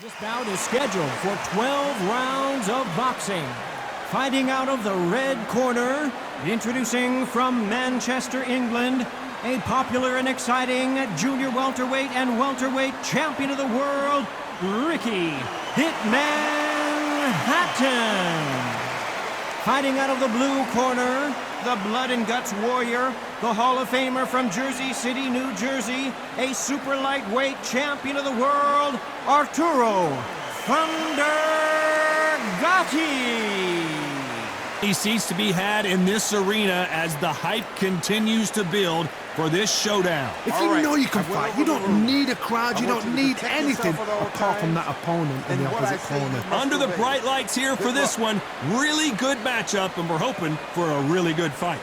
This bout is scheduled for 12 rounds of boxing. Fighting out of the red corner, introducing from Manchester, England, a popular and exciting junior welterweight and welterweight champion of the world, Ricky Hitman Hatton. Fighting out of the blue corner, the blood and guts warrior, the Hall of Famer from Jersey City, New Jersey, a super lightweight champion of the world, Arturo Thunder GATTI. Seats to be had in this arena as the hype continues to build for this showdown. If you know you can fight, you don't need a crowd, you don't need anything apart from that opponent in the opposite corner. Under the bright lights here for this one, really good matchup, and we're hoping for a really good fight.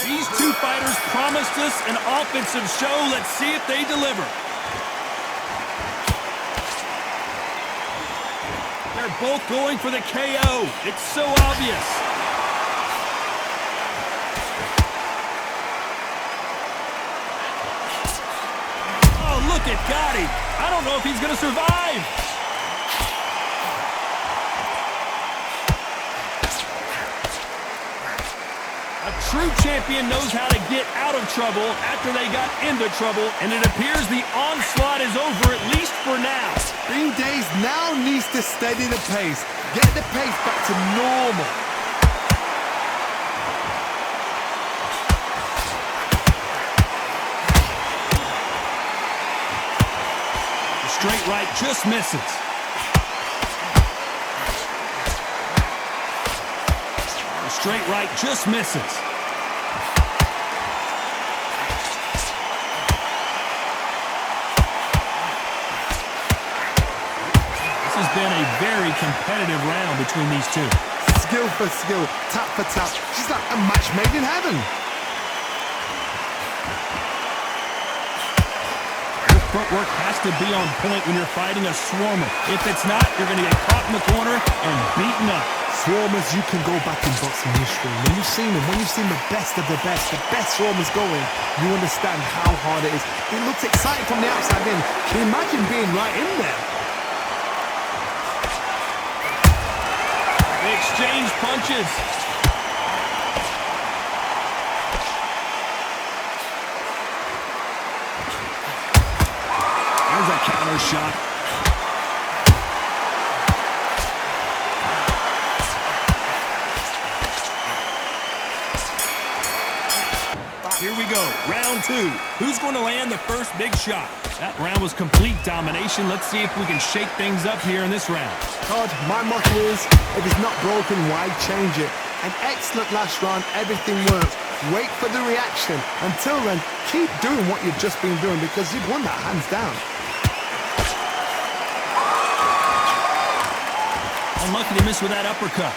These two fighters promised us an offensive show. Let's see if they deliver. They're both going for the KO. It's so obvious. Oh, look at GATTI. I don't know if he's going to survive. A true champion knows how to get out of trouble after they got into trouble, and it appears the onslaught is over, at least for now. Green Days now needs to steady the pace, get the pace back to normal. The straight right just misses. The straight right just misses. This has been a very competitive round between these two. Skill for skill, tap for tap. She's like a match made in heaven. Your footwork has to be on point when you're fighting a swarmer. If it's not, you're going to get caught in the corner and beaten up. Swarmers, you can go back in boxing history. When you've seen them, when you've seen the best swarmers going, you understand how hard it is. It looks exciting from the outside in. Can you imagine being right in there? They exchange punches. There's a counter shot. Here we go, round two. Who's going to land the first big shot? That round was complete domination. Let's see if we can shake things up here in this round. Todd, my motto is, if it's not broken, why change it? An excellent last round, everything works. Wait for the reaction. Until then, keep doing what you've just been doing because you've won that hands down. Unlucky to miss with that uppercut.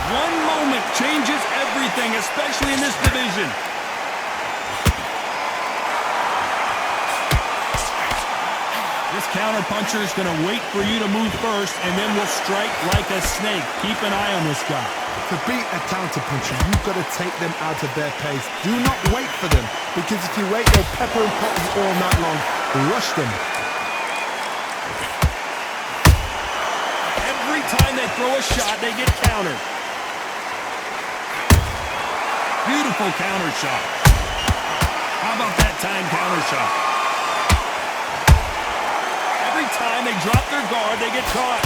One moment changes everything, especially in this division. This counterpuncher is going to wait for you to move first, and then will strike like a snake. Keep an eye on this guy. To beat a counterpuncher, you've got to take them out of their pace. Do not wait for them, because if you wait, they'll pepper and pot you all night long. Rush them. Every time they throw a shot, they get countered. Beautiful counter shot. How about that time counter shot? Every time they drop their guard, they get caught.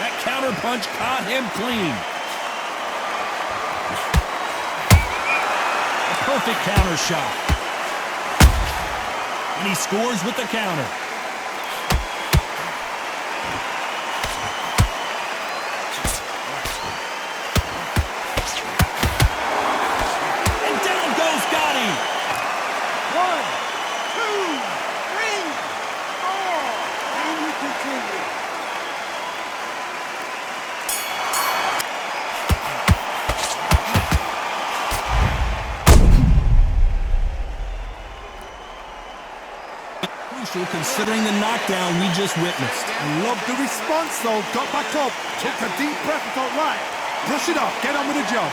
That counter punch caught him clean. A perfect counter shot. And he scores with the counter. And down goes GATTI. 1, 2, 3, 4. And we continue. Crucial considering the knockdown we just witnessed. I love the response though. Got back up, took a deep breath and thought, right, brush it off, get on with the job.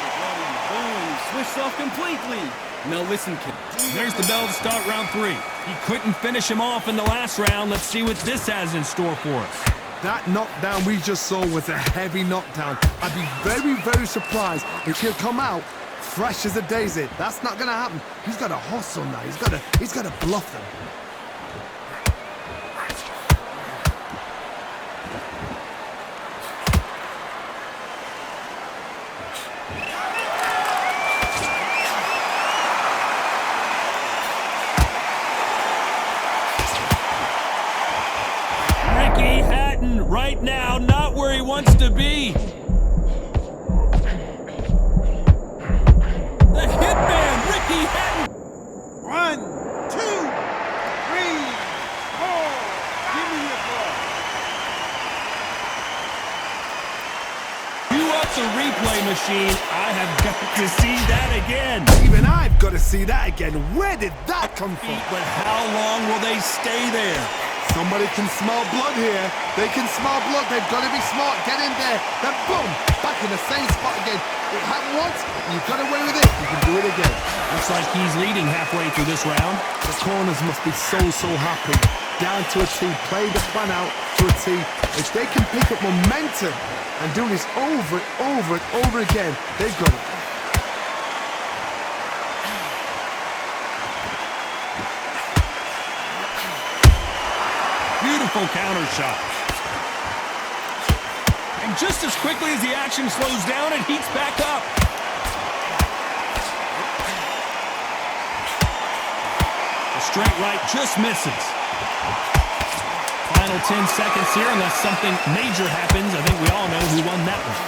Boom, switched off completely. Now listen, kid. There's the bell to start round 3. He couldn't finish him off in the last round. Let's see what this has in store for us. That knockdown we just saw was a heavy knockdown. I'd be very, very surprised if he'll come out fresh as a daisy. That's not gonna happen. He's got to hustle now. He's got to bluff them. Hatton right now, not where he wants to be. The hitman, Ricky Hatton. 1, 2, 3, 4. Give me your ball. Cue up the replay machine. I have got to see that again. Even I've got to see that again. Where did that come from? But how long will they stay there? Somebody can smell blood here. They can smell blood. They've got to be smart. Get in there. Then boom, back in the same spot again. It happened once. You've got away with it. You can do it again. Looks like he's leading halfway through this round. The corners must be so happy. Down to a T. Play the plan out to a T. If they can pick up momentum and do this over and over again, they've got it. Beautiful counter shot. And just as quickly as the action slows down, it heats back up. The straight right just misses. Final 10 seconds here, unless something major happens. I think we all know who won that one.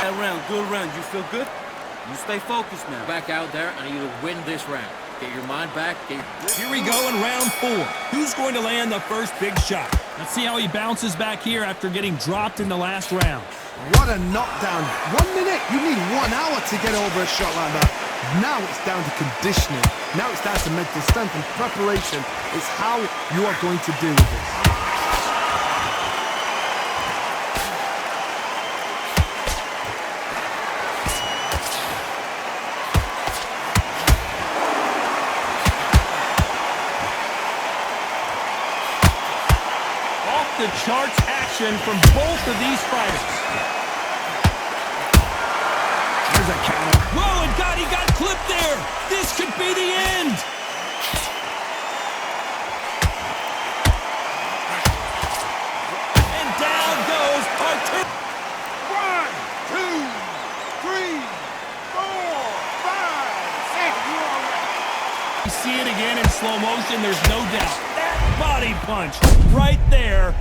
That round, good round. You feel good? You stay focused now. Back out there and you win this round. Get your mind back. Here we go in round 4. Who's going to land the first big shot? Let's see how he bounces back here after getting dropped in the last round. What a knockdown. 1 minute. You need 1 hour to get over a shot like that. Now it's down to conditioning. Now it's down to mental strength and preparation. It's how you are going to deal with this. The charts action from both of these fighters. There's a counter. Whoa, and GATTI got clipped there. This could be the end. And down goes Hatton. 1, 2, 3, 4, 5, 6. You all right? You see it again in slow motion, there's no doubt. That body punch right there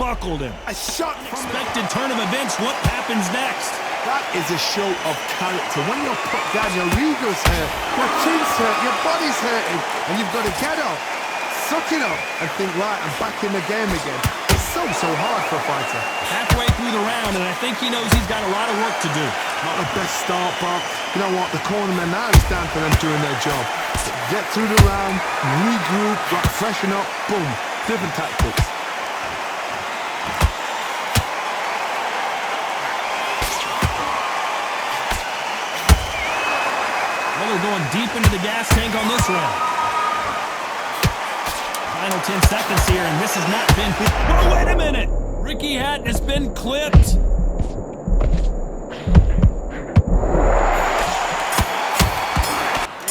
buckled him. A shot from Expected turn of events, what happens next? That is a show of character. When you're put down, your ego's hurt, your chin's hurt, your body's hurting, and you've got to get up, suck it up, and think, right, I'm back in the game again. It's so hard for a fighter. Halfway through the round, and I think he knows he's got a lot of work to do. Not the best start, but you know what? The cornermen now is down for them doing their job. Get through the round, regroup, freshen up, boom, different tactics. Well, they're going deep into the gas tank on this round. Final 10 seconds here, and this has not been... Oh, wait a minute! Ricky Hatton has been clipped.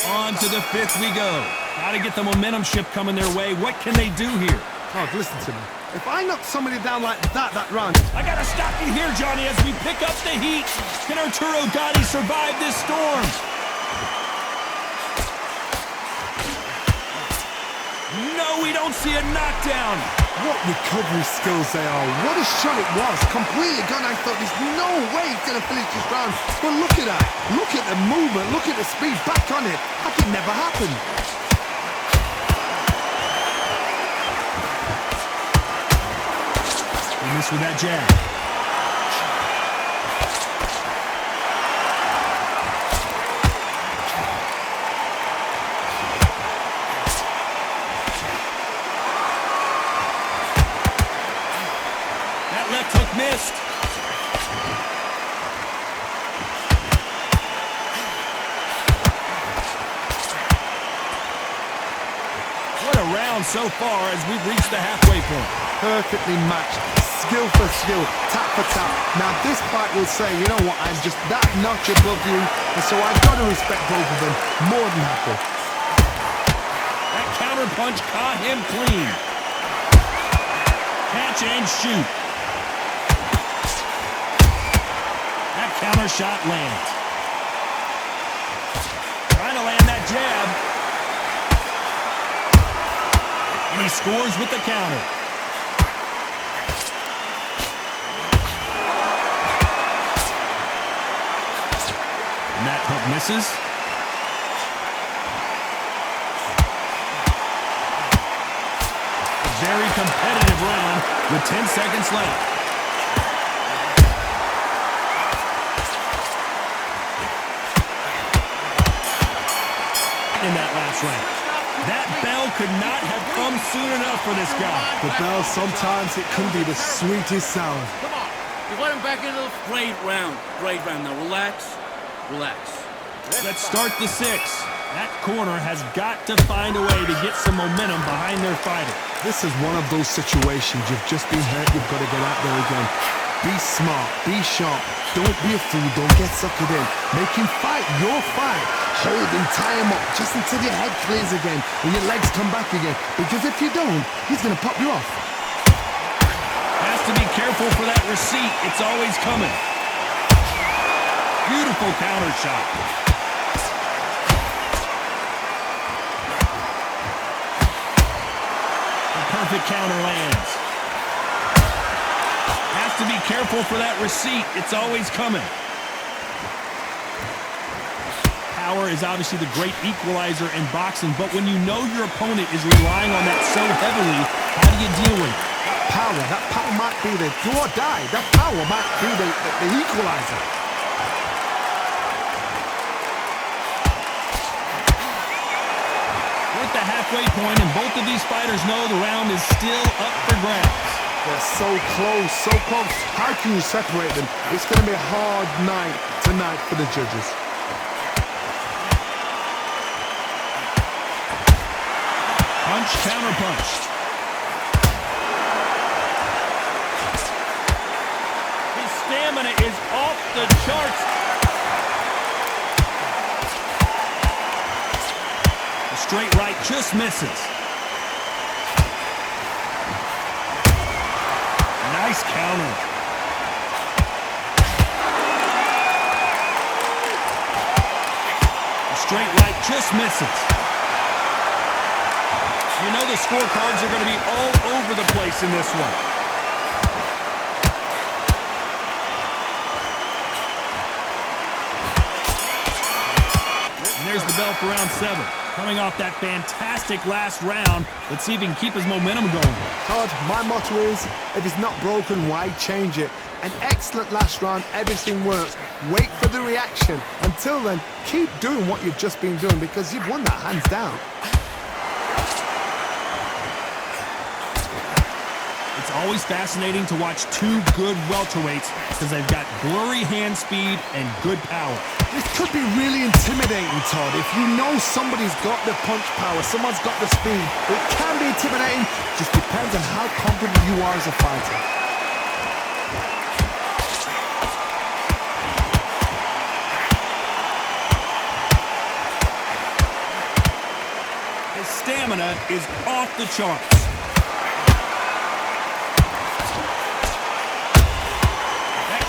On to the 5th we go. Got to get the momentum shift coming their way. What can they do here? Oh, listen to me. If I knock somebody down like that round... I got to stop you here, Johnny, as we pick up the heat. Can Arturo Gatti survive this storm? No, we don't see a knockdown. What recovery skills they are. What a shot it was. Completely gone. I thought there's no way he's going to finish this round. But look at that. Look at the movement. Look at the speed. Back on it. Like it never happened. He missed with that jab. so far as we've reached the halfway point. Perfectly matched, skill for skill, tap for tap. Now this fight will say, you know what, I'm just that notch above you, and so I've got to respect both of them more than happy. That counter punch caught him clean. Catch and shoot. That counter shot lands. Trying to land that jab. And he scores with the counter. And that hook misses. A very competitive round with 10 seconds left. In that last round. That bell could not have come soon enough for this guy. The bell, sometimes it can be the sweetest sound. Come on. You let him back into the great round. Great round. Now relax. Relax. Let's start the 6. That corner has got to find a way to get some momentum behind their fighter. This is one of those situations. You've just been hurt, you've got to get out there again. Be smart, be sharp, don't be a fool, don't get suckered in. Make him fight your fight. Hold him, tie him up, just until your head clears again and your legs come back again. Because if you don't, he's going to pop you off. Has to be careful for that receipt. It's always coming. Beautiful counter shot. The perfect counter lands. Has to be careful for that receipt. It's always coming. Power is obviously the great equalizer in boxing, but when you know your opponent is relying on that so heavily, how do you deal with it? That power might be the do or die. That power might be the equalizer. The halfway point, and both of these fighters know the round is still up for grabs. They're so close, so close. How can you separate them? It's going to be a hard night tonight for the judges. Punch, counter punch. His stamina is off the charts. Straight right just misses. Nice counter. The straight right just misses. You know the scorecards are going to be all over the place in this one. And there's the bell for round 7. Coming off that fantastic last round, let's see if he can keep his momentum going. Todd, my motto is, if it's not broken, why change it? An excellent last round, everything works. Wait for the reaction. Until then, keep doing what you've just been doing because you've won that hands down. It's always fascinating to watch two good welterweights because they've got blurry hand speed and good power. This could be really intimidating, Todd. If you know somebody's got the punch power, someone's got the speed, it can be intimidating. Just depends on how confident you are as a fighter. His stamina is off the charts.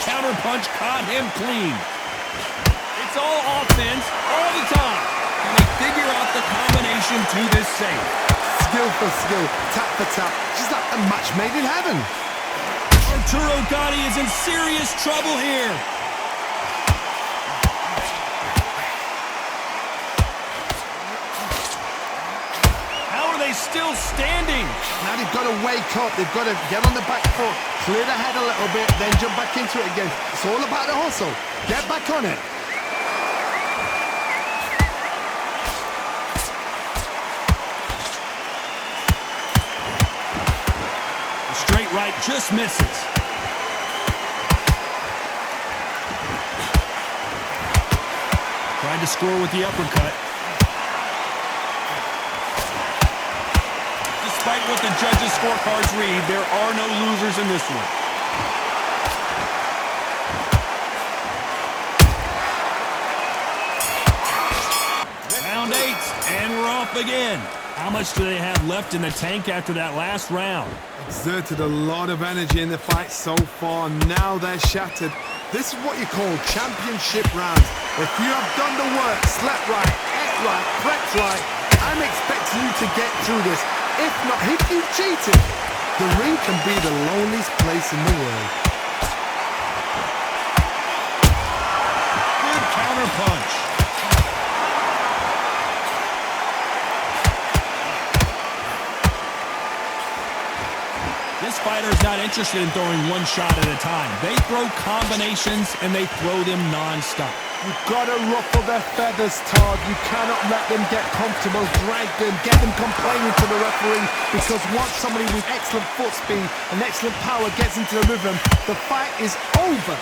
Counter punch caught him clean. It's all offense all the time. And they figure out the combination to this save. Skill for skill, tap for tap, just like a match made in heaven. Arturo Gatti is in serious trouble here. How are they still standing? Now they've got to wake up, they've got to get on the back foot, clear the head a little bit, then jump back into it again. It's all about the hustle. Get back on it. The straight right just misses. Tried to score with the uppercut. the judges' scorecards read, there are no losers in this one. Round 8, and we're off again. How much do they have left in the tank after that last round? Exerted a lot of energy in the fight so far. Now they're shattered. This is what you call championship rounds. If you have done the work, slept right, ate right, prepped right, I'm expecting you to get through this. If not, if you've cheated, the ring can be the loneliest place in the world. Good counter punch. This fighter is not interested in throwing one shot at a time. They throw combinations, and they throw them non-stop. You've got to ruffle their feathers, Todd. You cannot let them get comfortable, drag them, get them complaining to the referee, because once somebody with excellent foot speed and excellent power gets into the rhythm, the fight is over.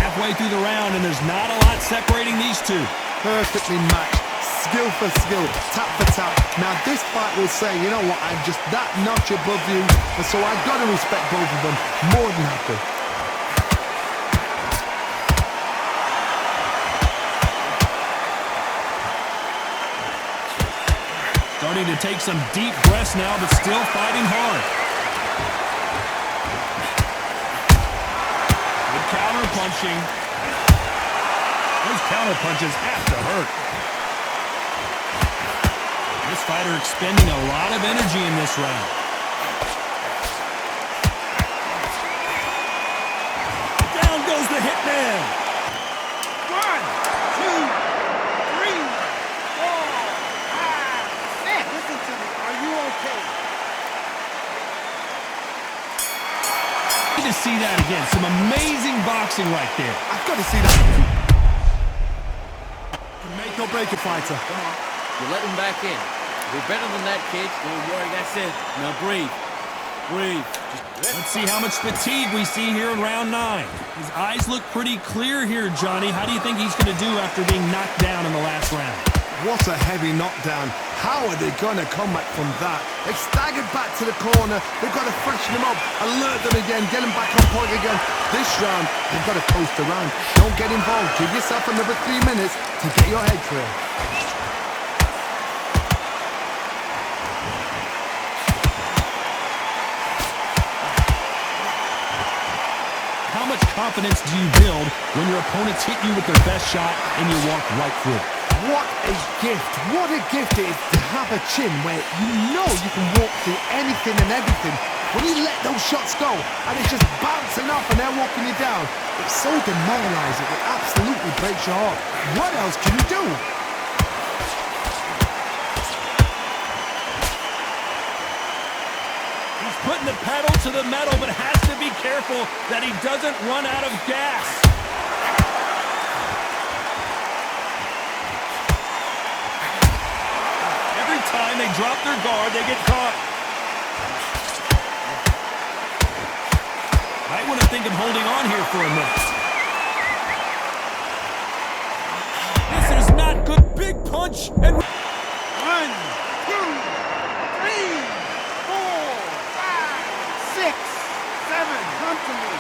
Halfway through the round, and there's not a lot separating these two. Perfectly matched. Skill for skill, tap for tap. Now this fight will say, you know what, I'm just that notch above you, and so I've got to respect both of them. More than happy. Starting to take some deep breaths now, but still fighting hard. Good counter punching. Those counter punches have to hurt. This fighter expending a lot of energy in this round. Down goes the hitman. 1, 2, 3, 4, 5, 6. Listen to me. Are you okay? Need to see that again. Some amazing boxing right there. I've got to see that. Make or break a fighter. Come on. You let him back in. We're better than that, kid. Don't worry, that's it. Now breathe. Breathe. Let's see how much fatigue we see here in round 9. His eyes look pretty clear here, Johnny. How do you think he's going to do after being knocked down in the last round? What a heavy knockdown. How are they going to come back from that? They staggered back to the corner. They've got to freshen them up, alert them again, get them back on point again. This round, they've got to coast around. Don't get involved. Give yourself another 3 minutes to get your head clear. How much confidence do you build when your opponents hit you with their best shot and you walk right through it? What a gift. What a gift it is to have a chin where you know you can walk through anything and everything. When you let those shots go and it's just bouncing off and they're walking you down, it's so demoralizing. It absolutely breaks your heart. What else can you do? He's putting the pedal to the metal, but has to be careful that he doesn't run out of gas. Every time they drop their guard, they get caught. Might want to think of holding on here for a minute. This is not good. Big punch and... 1, 2, 3, 4, 5, 6, 7. Come to me.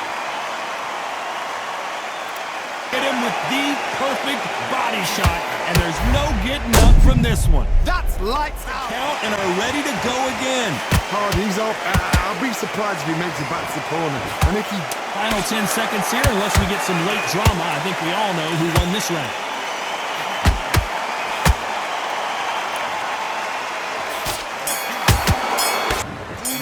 Hit him with the perfect body shot, and there's no getting up from this one. That's lights out. Count and are ready to go again. Oh, he's off. I'll be surprised if he makes it back to the corner. And if he... Final 10 seconds here, unless we get some late drama. I think we all know who won this round.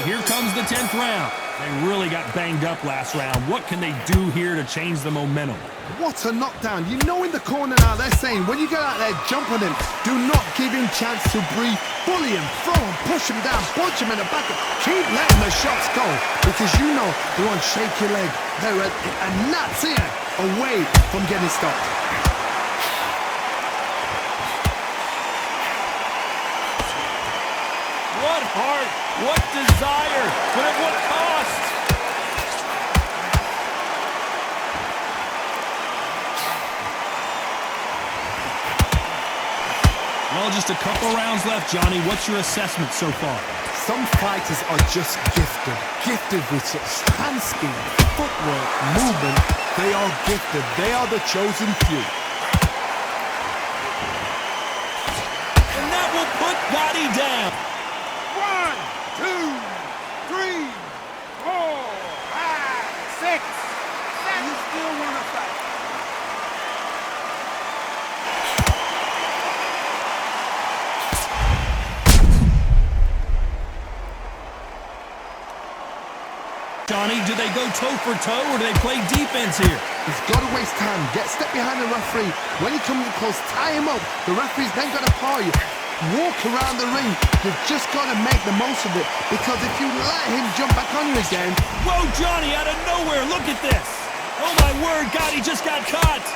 Here comes the 10th round. They really got banged up last round. What can they do here to change the momentum? What a knockdown. You know in the corner now they're saying, when you get out there, jump on him. Do not give him chance to breathe. Bully him, throw him, push him down, punch him in the back. Keep letting the shots go, because you know they want to shake your leg. They're and that's it, away from getting stopped. What heart, what desire, but at what cost? Well, just a couple rounds left, Johnny. What's your assessment so far? Some fighters are just gifted with such hand speed, footwork, movement. They are gifted. They are the chosen few. And that will put GATTI down. 1, 2, 3, 4, 5, 6, 7. You still want to fight? Johnny, do they go toe for toe or do they play defense here? He's got to waste time. Get step behind the referee. When he comes close, tie him up. The referee's then got to paw you. Walk around the ring. You've just got to make the most of it, because if you let him jump back on you again... Whoa, Johnny, out of nowhere. Look at this. Oh, my word. GATTI just got caught.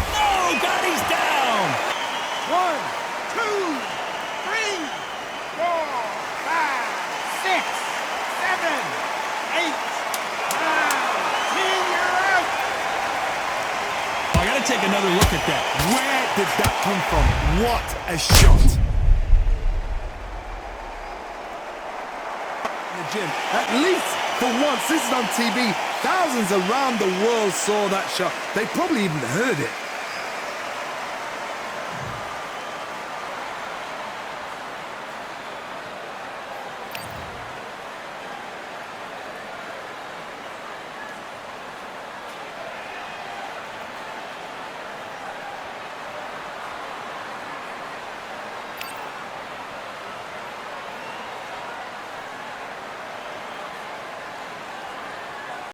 No, GATTI's down. 1, 2, 3, 4, 5, 6, 7, 8, 9, 10. You're out. I got to take another look at that. Where did that come from? What a shot! In the gym, at least for once, this is on TV. Thousands around the world saw that shot. They probably even heard it.